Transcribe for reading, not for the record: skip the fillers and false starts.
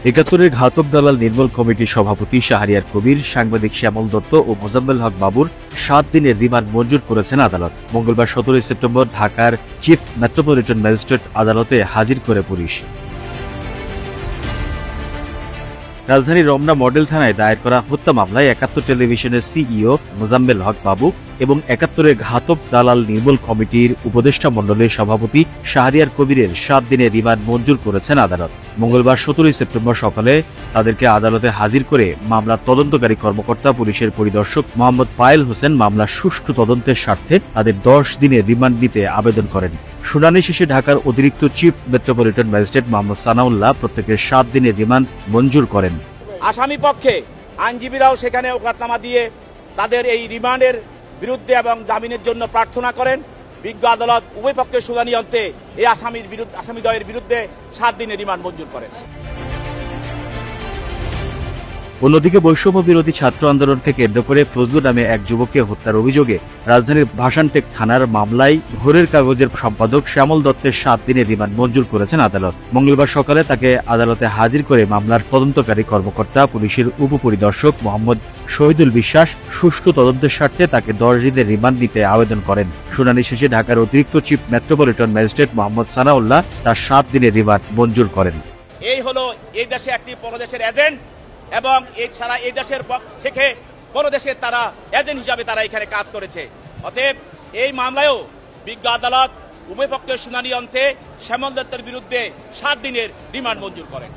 একাত্তরের ঘাতক দালাল নির্মূল কমিটির সভাপতি শাহরিয়ার কবির, সাংবাদিক শ্যামল দত্ত ও মোজাম্মেল হক বাবুর 7 দিনের রিমান্ড মঞ্জুর করেছেন আদালত। মঙ্গলবার 17 সেপ্টেম্বর ঢাকার চিফ মেট্রোপলিটন ম্যাজিস্ট্রেট আদালতে হাজির করে পুলিশ। রাজধানীর রমনা মডেল থানায় দায়ের করা হত্যা মামলায় ৭১ টেলিভিশনের সিইও মোজাম্মেল হক বাবু এবং ৭১-এর ঘাতক দালাল নির্মূল কমিটির উপদেষ্টা মণ্ডলের সভাপতি শাহরিয়ার কবিরের 7 দিনের রিমান্ড মঞ্জুর করেছেন আদালত। মঙ্গলবার 17 সেপ্টেম্বর সকালে তাদেরকে আদালতে হাজির করে মামলার তদন্তকারী কর্মকর্তা পুলিশের পরিদর্শক মোহাম্মদ পায়েল হোসেন মামলার সুষ্ঠু তদন্তের স্বার্থে তাদের 10 দিনের রিমান্ড নিতে আবেদন করেন। শুনানি শেষে ঢাকার অতিরিক্ত chief metropolitan magistrate Mohammad Sanaullah প্রত্যেকের 7 দিনের রিমান্ড মঞ্জুর করেন। আসামি পক্ষে আইনজীবীরাও সেখানে ওকালতনামা দিয়ে তাদের এই রিমান্ডের বিরুদ্ধে এবং জামিনের জন্য প্রার্থনা করেন। বিজ্ঞ আদালত উভয় পক্ষের শুনানি অন্তে এই আসামিদ্বয়ের বিরুদ্ধে 7 দিনের রিমান্ড মঞ্জুর করেন। অন্যদিকে বৈষম্য বিরোধী ছাত্র আন্দোলনকে কেন্দ্র করে ফজলু নামে এক যুবককে হত্যার অভিযোগে রাজধানীর ভাসানটেক থানার মামলায় ভোরের কাগজের সম্পাদক শ্যামল দত্তের 7 দিনের রিমান্ড মঞ্জুর করেছেন আদালত। মঙ্গলবার সকালে তাকে আদালতে হাজির করে মামলার তদন্তকারী কর্মকর্তা পুলিশের উপপরিদর্শক মোহাম্মদ শহীদুল বিশ্বাস সুষ্ঠু তদন্তের স্বার্থে তাকে 10 দিনের রিমান্ড নিতে আবেদন করেন। শুনানি শেষে ঢাকার অতিরিক্ত chief metropolitan magistrate Mohammad Sanaullah তার 7 দিনের রিমান্ড মঞ্জুর করেন। এই হলো এই দেশে একটি পরদেশের এজেন্ট এবং এছাড়া এই দেশের থেকে পরদেশের তারা এজেন্ট হিসাবে তারা এখানে কাজ করেছে। অতএব এই মামলায়ও বিজ্ঞ আদালত উভয় পক্ষের শুনানি অন্তে শ্যামল দত্তের বিরুদ্ধে 7 দিনের রিমান্ড মঞ্জুর করেন।